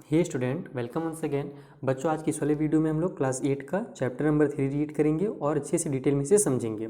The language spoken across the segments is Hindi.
हे स्टूडेंट, वेलकम वंस अगेन। बच्चों, आज की इस वाले वीडियो में हम लोग क्लास 8 का चैप्टर नंबर 3 रीड करेंगे और अच्छे से डिटेल में से समझेंगे।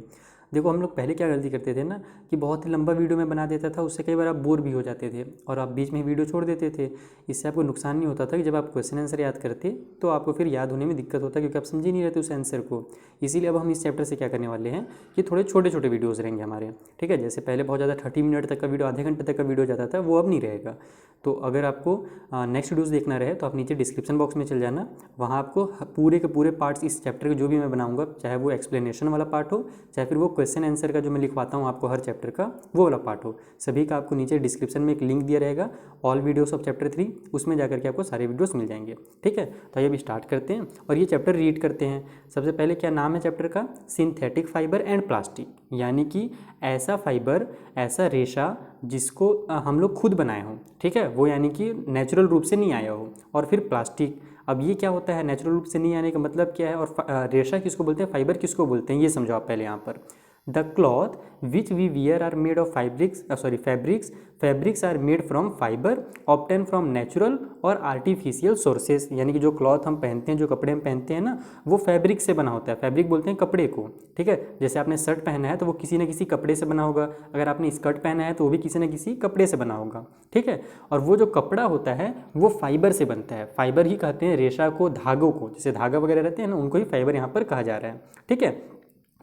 देखो, हम लोग पहले क्या गलती करते थे ना कि बहुत ही लंबा वीडियो में बना देता था, उससे कई बार आप बोर भी हो जाते थे और आप बीच में वीडियो छोड़ देते थे। इससे आपको नुकसान नहीं होता था कि जब आप क्वेश्चन आंसर याद करते तो आपको फिर याद होने में दिक्कत होता, क्योंकि आप समझ ही नहीं रहते उस आंसर को। इसीलिए अब हम इस चैप्टर से क्या करने वाले हैं कि थोड़े छोटे छोटे वीडियोज़ रहेंगे हमारे। ठीक है, जैसे पहले बहुत ज़्यादा 30 मिनट तक का वीडियो, आधे घंटे तक का वीडियो जाता था, वो अब नहीं रहेगा। तो अगर आपको नेक्स्ट वीडियोज़ देखना रहे तो आप नीचे डिस्क्रिप्शन बॉक्स में चल जाना। वहाँ आपको पूरे के पूरे पार्ट्स इस चैप्टर के जो भी मैं बनाऊंगा, चाहे वो एक्सप्लेनेशन वाला पार्ट हो, चाहे फिर वो क्वेश्चन आंसर का जो मैं लिखवाता हूँ आपको हर चैप्टर का, वो वाला पार्ट हो, सभी का आपको नीचे डिस्क्रिप्शन में एक लिंक दिया रहेगा, ऑल वीडियोस ऑफ चैप्टर 3। उसमें जाकर के आपको सारे वीडियोस मिल जाएंगे। ठीक है, तो आइए अभी स्टार्ट करते हैं और ये चैप्टर रीड करते हैं। सबसे पहले क्या नाम है चैप्टर का? सिंथेटिक फाइबर एंड प्लास्टिक, यानी कि ऐसा फाइबर, ऐसा रेशा जिसको हम लोग खुद बनाए हों। ठीक है, वो यानी कि नेचुरल रूप से नहीं आया हो। और फिर प्लास्टिक, अब ये क्या होता है? नेचुरल रूप से नहीं आने का मतलब क्या है? और रेशा किसको बोलते हैं, फाइबर किसको बोलते हैं, ये समझो आप पहले यहाँ पर। The cloth which we wear are made of fabrics are made from fibre obtain from natural और आर्टिफिशियल सोर्सेज, यानी कि जो क्लॉथ हम पहनते हैं, जो कपड़े हम पहनते हैं ना, वो फैब्रिक से बना होता है। फैब्रिक बोलते हैं कपड़े को। ठीक है, जैसे आपने शर्ट पहना है तो वो किसी न किसी कपड़े से बना होगा, अगर आपने स्कर्ट पहना है तो वो भी किसी न किसी कपड़े से बना होगा। ठीक है, और वो जो कपड़ा होता है वो फाइबर से बनता है। फाइबर ही कहते हैं रेशा को, धागों को, जैसे धागा वगैरह रहते हैं ना, उनको ही फाइबर यहाँ पर कहा जा रहा है। ठीक है,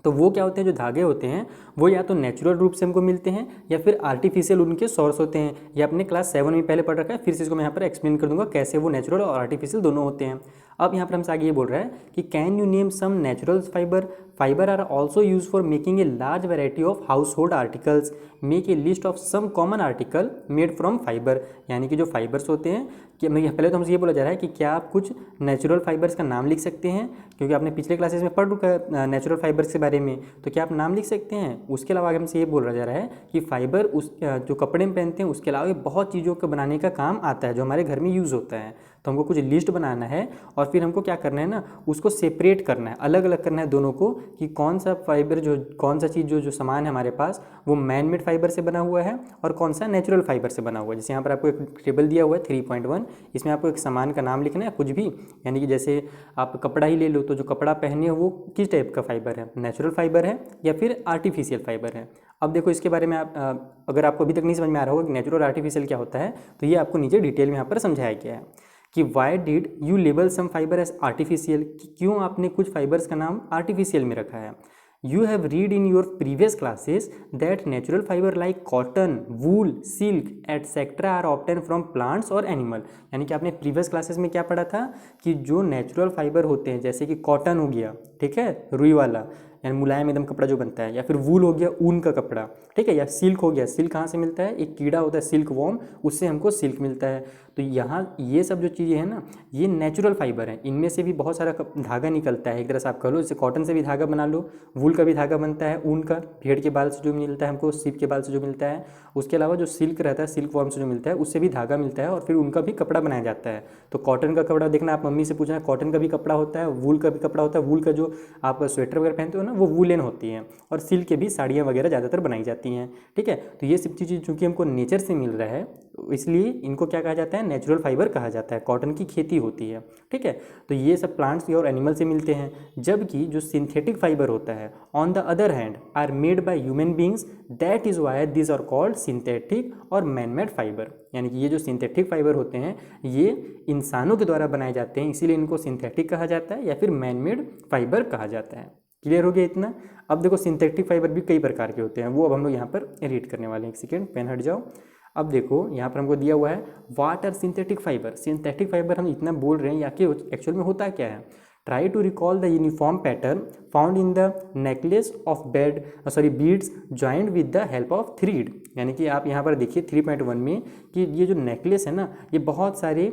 तो वो क्या होते हैं, जो धागे होते हैं वो या तो नेचुरल रूप से हमको मिलते हैं या फिर आर्टिफिशियल उनके सोर्स होते हैं। ये अपने क्लास 7 में पहले पढ़ रखा है, फिर से इसको मैं यहाँ पर एक्सप्लेन कर दूंगा कैसे वो नेचुरल और आर्टिफिशियल दोनों होते हैं। अब यहाँ पर हमसे आगे ये बोल रहा है कि can you name some natural fibre are also use for making a large variety of household articles, make a list of some common article made from fibre. यानी कि जो फाइबर्स होते हैं, कि पहले तो हमसे ये बोला जा रहा है कि क्या आप कुछ नेचुरल फाइबर्स का नाम लिख सकते हैं, क्योंकि आपने पिछले क्लासेस में पढ़ रखा है नेचुरल फाइबर्स के बारे में, तो क्या आप नाम लिख सकते हैं। उसके अलावा आगे हमसे ये बोल रहा जा रहा है कि फाइबर उस जो कपड़े में पहनते हैं उसके अलावा बहुत चीज़ों को बनाने का काम आता है, जो हमारे घर में यूज़ होता है। तो हमको कुछ लिस्ट बनाना है और फिर हमको क्या करना है ना, उसको सेपरेट करना है, अलग अलग करना है दोनों को, कि कौन सा फाइबर, जो कौन सा चीज़ जो सामान है हमारे पास, वो मैन मेड फाइबर से बना हुआ है और कौन सा नेचुरल फाइबर से बना हुआ है। जैसे यहाँ पर आपको एक टेबल दिया हुआ है 3.1, इसमें आपको एक सामान का नाम लिखना है कुछ भी, यानी कि जैसे आप कपड़ा ही ले लो, तो जो कपड़ा पहने हो वो किस टाइप का फाइबर है, नेचुरल फाइबर है या फिर आर्टिफिशियल फाइबर है। अब देखो इसके बारे में आप अगर आपको अभी तक नहीं समझ में आ रहा होगा कि नेचुरल आर्टिफिशियल क्या होता है, तो ये आपको नीचे डिटेल में यहाँ पर समझाया गया है कि why did you label some fibre as artificial, क्यों आपने कुछ फाइबर्स का नाम आर्टिफिशियल में रखा है। You have read in your previous classes that natural fiber like cotton, wool, silk, etc. are obtained from plants और animal। यानी कि आपने प्रीवियस क्लासेस में क्या पढ़ा था कि जो नेचुरल फाइबर होते हैं, जैसे कि कॉटन हो गया, ठीक है, रुई वाला, यानी मुलायम एकदम कपड़ा जो बनता है, या फिर वूल हो गया, ऊन का कपड़ा, ठीक है, या सिल्क हो गया। सिल्क कहाँ से मिलता है? एक कीड़ा होता है सिल्क वॉर्म, उससे हमको सिल्क मिलता है। तो यहाँ ये सब जो चीज़ें हैं ना, ये नेचुरल फाइबर हैं। इनमें से भी बहुत सारा धागा निकलता है, एक तरह से आप कह लो, जैसे कॉटन से भी धागा बना लो, वूल का भी धागा बनता है, ऊन का, भेड़ के बाल से जो मिलता है हमको, सीप के बाल से जो मिलता है। उसके अलावा जो सिल्क रहता है, सिल्क वॉर्म से जो मिलता है, उससे भी धागा मिलता है और फिर उनका भी कपड़ा बनाया जाता है। तो कॉटन का कपड़ा देखना, आप मम्मी से पूछना, कॉटन का भी कपड़ा होता है, वूल का भी कपड़ा होता है। वूल का जो आप स्वेटर वगैरह पहनते हो ना, वो वूलन होती हैं, और सिल्क के भी साड़ियाँ वगैरह ज़्यादातर बनाई जाती हैं। ठीक है, तो ये सब चीज़ें चूँकि हमको नेचर से मिल रहा है, इसलिए इनको क्या कहा जाता है? नेचुरल फाइबर कहा जाता है। कॉटन की खेती होती है, ठीक है, तो ये सब प्लांट्स और एनिमल से मिलते हैं। जबकि जो सिंथेटिक फाइबर होता है, on the other hand, are made by human beings, that is why this are called synthetic और मैन मेड फाइबर। यानी कि ये जो सिंथेटिक फाइबर होते हैं, ये इंसानों के द्वारा बनाए जाते हैं, इसीलिए इनको सिंथेटिक कहा जाता है या फिर मैन मेड फाइबर कहा जाता है। क्लियर हो गया इतना? अब देखो, सिंथेटिक फाइबर भी कई प्रकार के होते हैं, वो अब हम लोग यहाँ पर रीड करने वाले हैं। एक सेकेंड, पेन हट जाओ। अब देखो यहाँ पर हमको दिया हुआ है what are synthetic fibre. Synthetic fibre हम इतना बोल रहे हैं, या कि एक्चुअल में होता क्या है? Try to recall the uniform pattern found in the necklace of beads joint with the help of thread. यानी कि आप यहाँ पर देखिए 3.1 में कि ये जो नेकलेस है ना, ये बहुत सारे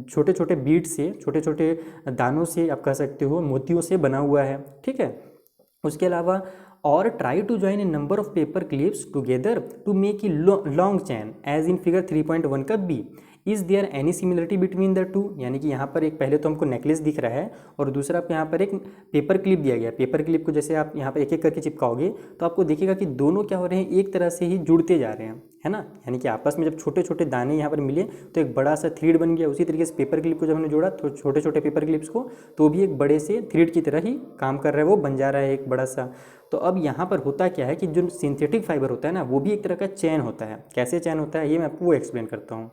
छोटे छोटे बीड से, छोटे छोटे दानों से, आप कह सकते हो मोतियों से बना हुआ है। ठीक है, उसके अलावा और try to join a number of paper clips together to make a long chain as in figure 3.1 का B. Is there any similarity between the two, यानी कि यहाँ पर एक पहले तो हमको नेकलेस दिख रहा है और दूसरा आपको यहाँ पर एक पेपर क्लिप दिया गया है। पेपर क्लिप को जैसे आप यहाँ पर एक एक करके चिपकाओगे तो आपको देखिएगा कि दोनों क्या हो रहे हैं, एक तरह से ही जुड़ते जा रहे हैं, है ना। यानी कि आपस में जब छोटे छोटे दाने यहाँ पर मिले तो एक बड़ा सा थ्रेड बन गया। उसी तरीके से पेपर क्लिप को जब हमने जोड़ा तो छोटे छोटे पेपर क्लिप्स को, तो भी एक बड़े से थ्रेड की तरह ही काम कर रहा है, वो बन जा रहा है एक बड़ा सा। तो अब यहाँ पर होता क्या है कि जो सिंथेटिक फाइबर होता है ना, वो भी एक तरह का चैन होता है। कैसे चैन होता है ये मैं आपको वो एक्सप्लेन करता हूँ।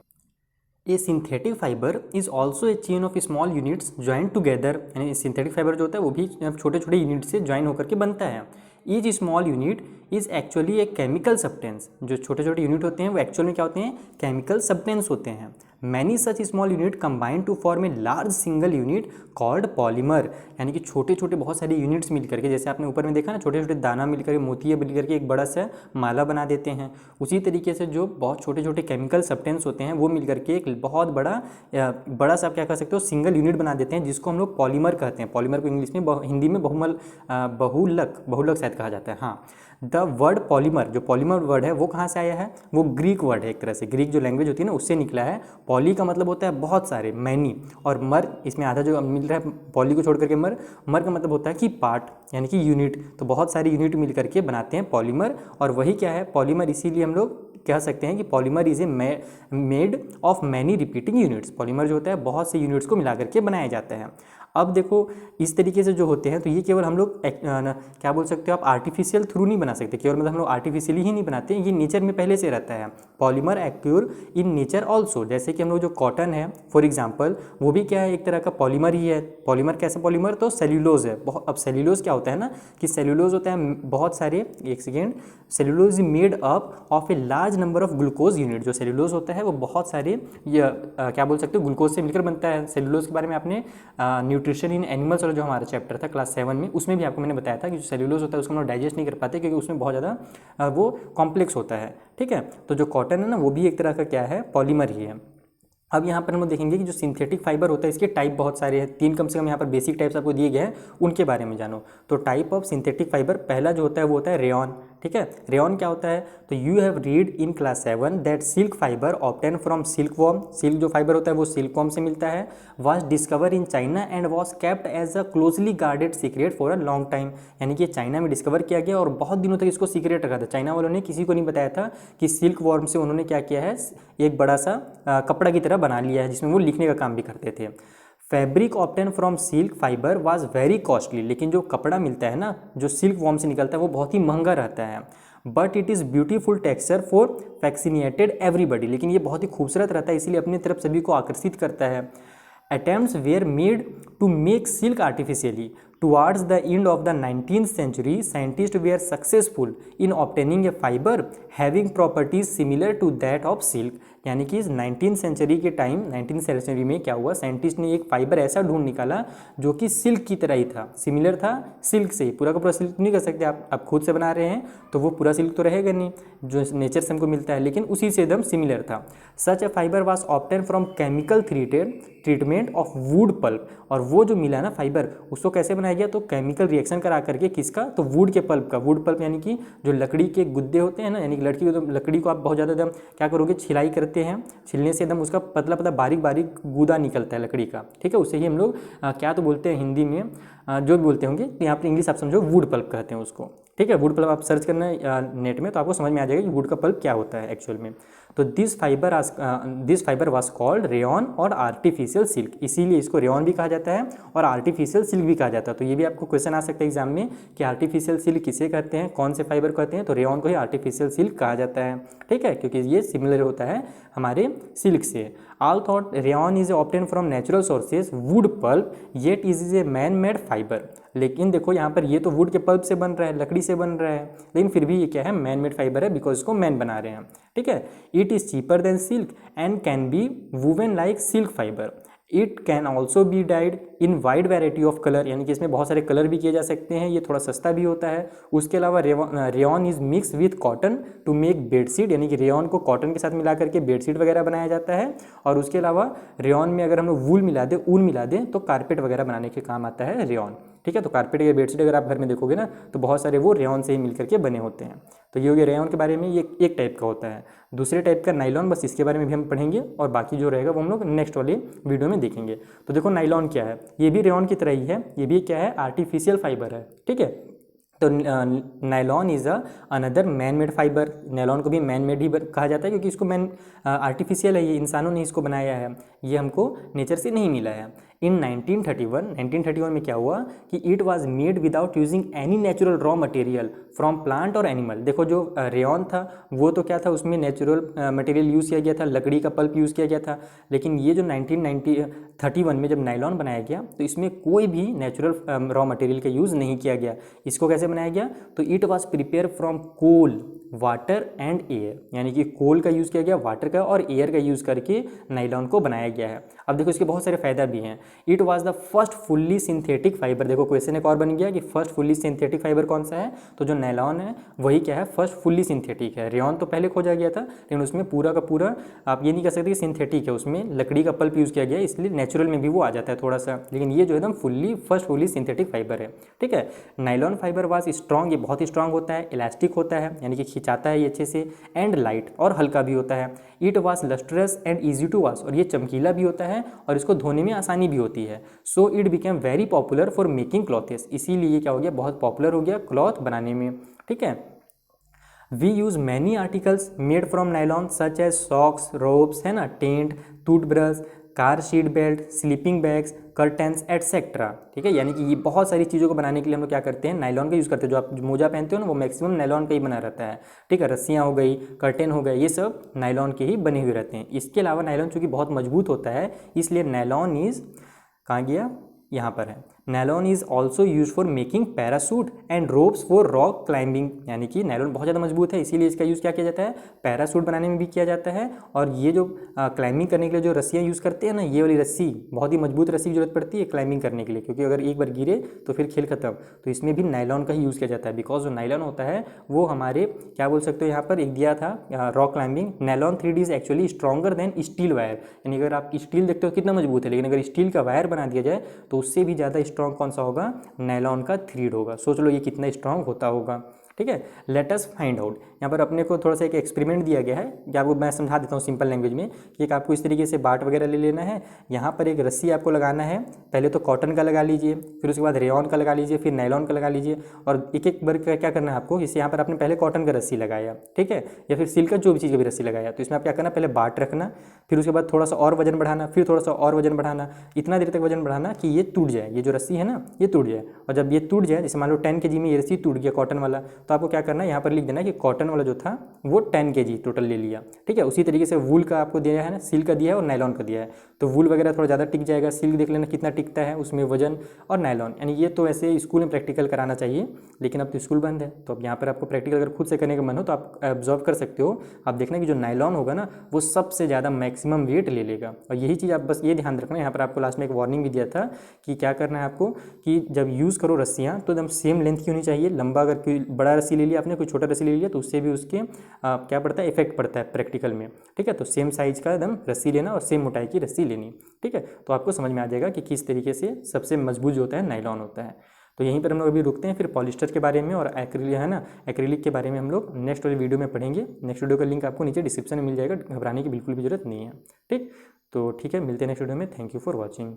A synthetic fibre is also a chain of small units join together, यानी सिंथेटिक फाइबर जो होता है वो भी छोटे छोटे यूनिट से ज्वाइन होकर के बनता है। Each small unit is actually a chemical substance, जो छोटे छोटे यूनिट होते हैं वो एक्चुअल में क्या होते हैं, केमिकल सब्सटेंस होते हैं। Many such small unit combine to form a large single unit called polymer, यानी कि छोटे छोटे बहुत सारे यूनिट्स मिल करके, जैसे आपने ऊपर में देखा ना, छोटे छोटे दाना मिल करके, मोतियाँ मिल करके एक बड़ा सा माला बना देते हैं। उसी तरीके से जो बहुत छोटे छोटे केमिकल सब्सटेंस होते हैं वो मिल करके एक बहुत बड़ा सा आप क्या कह सकते हो, सिंगल यूनिट बना देते हैं, जिसको हम लोग पॉलीमर कहते हैं। पॉलीमर को इंग्लिश में हिंदी में बहुलक शायद कहा जाता है। हाँ, द वर्ड पॉलीमर, जो पॉलीमर वर्ड है वो कहाँ से आया है, वो ग्रीक वर्ड है, एक तरह से ग्रीक जो लैंग्वेज होती है ना उससे निकला है। पॉली का मतलब होता है बहुत सारे, मैनी, और मर इसमें आधा जो मिल रहा है पॉली को छोड़ करके मर का मतलब होता है कि पार्ट, यानी कि यूनिट। तो बहुत सारे यूनिट मिल करके बनाते हैं पॉलीमर। और वही क्या है पॉलीमर, इसीलिए हम लोग कह सकते हैं कि polymer is a made of many repeating units. Polymer जो होता है बहुत से यूनिट्स को मिला करके बनाया जाता है। अब देखो इस तरीके से जो होते हैं तो ये केवल हम लोग क्या बोल सकते हो आप, आर्टिफिशियल थ्रू नहीं बना सकते, केवल मतलब हम लोग आर्टिफिशियली ही नहीं बनाते, ये नेचर में पहले से रहता है। Polymer occur in nature also, जैसे कि हम लोग जो कॉटन है फॉर एग्जाम्पल, वो भी क्या है, एक तरह का पॉलीमर ही है। पॉलीमर कैसे पॉलीमर, तो सेल्यूलोज है। अब सेल्यूलोज क्या होता है ना, कि सेल्यूलोज होता है बहुत सारे, एक second, cellulose made up of a large number of glucose unit. जो सेल्यूलोज होता है वो बहुत सारे क्या बोल सकते हो ग्लूकोज से मिलकर बनता है। सेल्यूलोज के बारे में आपने न्यूट्रिशन इन एनिमल्स वाला जो हमारा चैप्टर था क्लास 7 में, उसमें भी आपको मैंने बताया था कि जो सेल्यूलोज होता है उसको हम लोग डाइजेस्ट नहीं कर पाते, क्योंकि उसमें बहुत ज़्यादा वो कॉम्प्लेक्स होता है। ठीक है, तो जो कॉटन है ना वो भी एक तरह का क्या है, पॉलीमर ही है। अब यहाँ पर हम लोग देखेंगे कि जो सिंथेटिक फाइबर होता है इसके टाइप बहुत सारे हैं, 3 कम से कम यहाँ पर बेसिक टाइप्स आपको दिए गए हैं, उनके बारे में जानो। तो टाइप ऑफ सिंथेटिक फाइबर, पहला जो होता है वो होता है रेयॉन। ठीक है, रेयॉन क्या होता है, तो you have read in class 7 that silk fibre obtain from silk worm. Silk जो फाइबर होता है वो सिल्क वॉर्म से मिलता है। Was discover in China and was kept as a closely guarded secret for a long time, यानी कि चाइना में डिस्कवर किया गया और बहुत दिनों तक इसको सीक्रेट रखा था। चाइना वालों ने किसी को नहीं बताया था कि सिल्क वॉर्म से उन्होंने क्या किया है, एक बड़ा सा कपड़ा की तरह बना लिया है, जिसमें वो लिखने का काम भी करते थे। Fabric obtain from silk fibre was very costly, लेकिन जो कपड़ा मिलता है ना जो सिल्क वॉर्म से निकलता है वो बहुत ही महंगा रहता है। But it is beautiful texture for fascinated everybody, लेकिन ये बहुत ही खूबसूरत रहता है, इसीलिए अपनी तरफ सभी को आकर्षित करता है। Attempts were made to make silk artificially. Towards the end of the 19th century, scientists were successful in obtaining a fiber having properties similar to that of silk. यानी कि 19th सेंचुरी के टाइम, 19th सेंचुरी में क्या हुआ, साइंटिस्ट ने एक फाइबर ऐसा ढूंढ निकाला जो कि सिल्क की तरह ही था, सिमिलर था सिल्क से ही। पूरा का पूरा सिल्क नहीं कर सकते आप खुद से बना रहे हैं तो वो पूरा सिल्क तो रहेगा नहीं जो नेचर से हमको मिलता है, लेकिन उसी से एकदम सिमिलर था। Such a fibre was obtain from chemical treatment of wood pulp, और वो जो मिला ना फाइबर उसको कैसे बनाया गया, तो केमिकल रिएक्शन करा करके, किसका, तो वुड के पल्प का। वुड पल्प यानी कि जो लकड़ी के गुद्दे होते हैं ना, यानी कि लकड़ी को आप बहुत ज़्यादा एकदम क्या करोगे, छिलाई करते हैं, छिलने से एकदम उसका पतला पतला बारीक बारीक गूदा निकलता है लकड़ी का। ठीक है, उसे ही हम लोग क्या तो बोलते हैं हिंदी में, जो भी बोलते होंगे, यहाँ पर इंग्लिश आप समझो वुड पल्प कहते हैं उसको। ठीक है, वुड पल्प आप सर्च करना नेट में तो आपको समझ में आ जाएगा कि वुड का पल्प क्या होता है एक्चुअल में। तो this fibre was called rayon और आर्टिफिशियल सिल्क, इसीलिए इसको रेयॉन भी कहा जाता है और आर्टिफिशियल सिल्क भी कहा जाता है। तो ये भी आपको क्वेश्चन आ सकता है एग्जाम में कि आर्टिफिशियल सिल्क किसे कहते हैं, कौन से फाइबर कहते हैं, तो रेयॉन को ही आर्टिफिशियल सिल्क कहा जाता है। ठीक है, क्योंकि ये सिमिलर होता है हमारे सिल्क से। All thought rayon is obtain from natural sources wood pulp yet is a man made fibre. लेकिन देखो यहाँ पर ये तो वुड के पल्प से बन रहा है, लकड़ी से बन रहा है, लेकिन फिर भी ये क्या है, मैन मेड फाइबर है, बिकॉज इसको मैन बना रहे हैं। ठीक है, it is cheaper than silk and can be woven like silk fibre. It can also be died in wide variety of colour, यानी कि इसमें बहुत सारे कलर भी किए जा सकते हैं, ये थोड़ा सस्ता भी होता है। उसके अलावा rayon is mix with cotton to make bedsheet, यानी कि रेयॉन को कॉटन के साथ मिला करके बेडशीट वगैरह बनाया जाता है। और उसके अलावा रेयॉन में अगर हम लोग वूल मिला दें, ऊन मिला दें, तो कारपेट वगैरह बनाने के काम आता है रेयॉन। ठीक है। तो कारपेट या बेडशीट अगर आप घर में देखोगे ना तो बहुत सारे वो रेयॉन से ही मिल करके बने होते हैं। तो ये हो गया रेयॉन के बारे में, ये एक टाइप का होता है। दूसरे टाइप का नाइलॉन, बस इसके बारे में भी हम पढ़ेंगे और बाकी जो रहेगा वो हम लोग नेक्स्ट वाले वीडियो में देखेंगे। तो देखो नाइलॉन क्या है, ये भी रेयॉन की तरह ही है, ये भी क्या है, आर्टिफिशियल फाइबर है, ठीक है। तो nylon is another man made fibre. Nylon को भी मैन मेड ही कहा जाता है क्योंकि इसको आर्टिफिशियल है, ये इंसानों ने इसको बनाया है, ये हमको नेचर से नहीं मिला है। इन 1931 में क्या हुआ कि it was made without using any natural raw material from plant और एनिमल। देखो जो रेयॉन था वो तो क्या था, उसमें नेचुरल मटेरियल यूज़ किया गया था, लकड़ी का पल्प यूज़ किया गया था। लेकिन ये जो 1931 में जब नाइलॉन बनाया गया तो इसमें कोई भी नेचुरल रॉ मटेरियल का यूज़ नहीं किया गया। इसको कैसे बनाया गया, तो it was prepare from coal, water and air, यानी कि कोल का यूज़ किया गया, वाटर का और एयर का यूज़ करके नाइलॉन को बनाया गया है। अब देखो इसके बहुत सारे फायदा भी हैं। It was the first fully synthetic fibre. देखो क्वेश्चन एक और बन गया कि फर्स्ट फुल्ली सिंथेटिक फाइबर कौन सा है, तो जो नाइलॉन है वही क्या है, फर्स्ट फुल्ली सिंथेटिक है। रेयॉन तो पहले खोजा गया था लेकिन उसमें पूरा का पूरा आप ये नहीं कह सकते कि सिंथेटिक है, उसमें लकड़ी का पल्प यूज़ किया गया, इसलिए नेचुरल में भी वो आ जाता है थोड़ा सा, लेकिन ये जो एकदम फर्स्ट फुल्ली सिंथेटिक फाइबर है, ठीक है। नाइलॉन फाइबर वाज स्ट्रॉन्ग, ये बहुत ही स्ट्रॉन्ग होता है, इलास्टिक होता है यानी कि खिंचाता है ये अच्छे से, एंड लाइट और हल्का भी होता है। It was lustrous and easy to wash, और ये चमकीला भी होता है और इसको धोने में आसानी भी होती है। So it became very popular for making clothes, इसीलिए क्या हो गया, बहुत पॉपुलर हो गया क्लॉथ बनाने में, ठीक है। We use many articles made from nylon such as socks, ropes, है ना, tent, toothbrush, car seat belt, sleeping bags, curtains etcetera, ठीक है। यानी कि ये बहुत सारी चीज़ों को बनाने के लिए हम लोग क्या करते हैं, नाइलॉन का यूज़ करते हैं। जो आप मोजा पहनते हो ना वो मैक्सिमम नाइलॉन का ही बना रहता है, ठीक है। रस्सियाँ हो गई, कर्टेन हो गए, ये सब नाइलॉन के ही बने हुए रहते हैं। इसके अलावा नाइलॉन चूँकि बहुत मजबूत होता है इसलिए नाइलॉन इज़, कहाँ गया, यहाँ पर है, nylon is also use for making parachute and ropes for rock climbing, यानी कि नाइलॉन बहुत ज़्यादा मजबूत है इसीलिए इसका यूज़ क्या किया जाता है, पैरासूट बनाने में भी किया जाता है। और ये जो क्लाइंबिंग करने के लिए जो रस्सियाँ यूज़ करते हैं ना, ये वाली रस्सी बहुत ही मजबूत रस्सी की जरूरत पड़ती है क्लाइंबिंग करने के लिए, क्योंकि अगर एक बार गिरे तो फिर खेल खत्म। तो इसमें भी नाइलॉन का ही यूज़ किया जाता है, बिकॉज जो नाइलॉन होता है वो हमारे क्या बोल सकते हो, यहाँ पर एक दिया था rock climbing, nylon 3D is actually stronger than steel wire, यानी अगर आप स्टील देखते हो कितना मजबूत है, लेकिन अगर स्टील का वायर बना दिया जाए तो उससे भी ज़्यादा स्ट्रॉन्ग कौन सा होगा, नाइलॉन का थ्रेड होगा। सोच लो ये कितना स्ट्रांग होता होगा, ठीक है। लेट अस फाइंड आउट, यहाँ पर अपने को थोड़ा सा एक एक्सपेरिमेंट दिया गया है कि आपको मैं समझा देता हूँ सिंपल लैंग्वेज में कि एक आपको इस तरीके से बाट वगैरह ले लेना है, यहाँ पर एक रस्सी आपको लगाना है, पहले तो कॉटन का लगा लीजिए, फिर उसके बाद रेयॉन का लगा लीजिए, फिर नाइलॉन का लगा लीजिए, और एक एक बार क्या करना है आपको, जैसे यहाँ पर आपने पहले कॉटन का रस्सी लगाया, ठीक है, या फिर सिल्क का जो भी चीज़ का भी रस्सी लगाया, तो इसमें आप क्या करना, पहले बाट रखना, फिर उसके बाद थोड़ा सा और वजन बढ़ाना, फिर थोड़ा सा और वजन बढ़ाना, इतना देर तक वजन बढ़ाना कि ये टूट जाए, ये जो रस्सी है ना ये टूट जाए। और जब ये टूट जाए, जैसे मान लो 10 kg में ये रस्सी टूट गया कॉटन वाला, तो आपको क्या करना है, यहाँ पर लिख देना कि कॉटन वाला जो था वो 10 kg टोटल ले लिया, ठीक है। उसी तरीके से वूल का आपको दिया है ना, सिल्क का दिया है और नाइलॉन का दिया है, तो वूल वगैरह थोड़ा ज़्यादा टिक जाएगा, सिल्क देख लेना कितना टिकता है उसमें वजन, और नाइलॉन, यानी ये तो ऐसे स्कूल में प्रैक्टिकल कराना चाहिए, लेकिन अब तो स्कूल बंद है, तो अब यहाँ पर आपको प्रैक्टिकल अगर खुद से करने का मन हो तो आप ऑब्जर्व कर सकते हो। आप देखना कि जो नाइलॉन होगा ना वो सबसे ज़्यादा मैक्सिमम वेट ले लेगा, और यही चीज़ आप बस ये ध्यान रखना। यहाँ पर आपको लास्ट में एक वार्निंग भी दिया था कि क्या करना है आपको, कि जब यूज़ करो रस्सियाँ तो एकदम सेम लेंथ की होनी चाहिए। लंबा अगर कोई बड़ा रस्सी ले लिया आपने, कोई छोटा रस्सी ले लिया, तो उससे भी उसके क्या पड़ता है, इफेक्ट पड़ता है प्रैक्टिकल में, ठीक है। तो सेम साइज का एकदम रस्सी लेना और सेम मोटाई की रस्सी लेनी, ठीक है। तो आपको समझ में आ जाएगा कि किस तरीके से सबसे मजबूत जो होता है नाइलॉन होता है। तो यहीं पर हम लोग अभी रुकते हैं, फिर पॉलिस्टर के बारे में और एक्रिलिक है ना, एक्रिलिक के बारे में हम लोग नेक्स्ट वाली वीडियो में पढ़ेंगे। नेक्स्ट वीडियो का लिंक आपको नीचे डिस्क्रिप्शन में मिल जाएगा, घबराने की बिल्कुल भी जरूरत नहीं है, ठीक। तो ठीक है, मिलते हैं नेक्स्ट वीडियो में। Thank you for watching.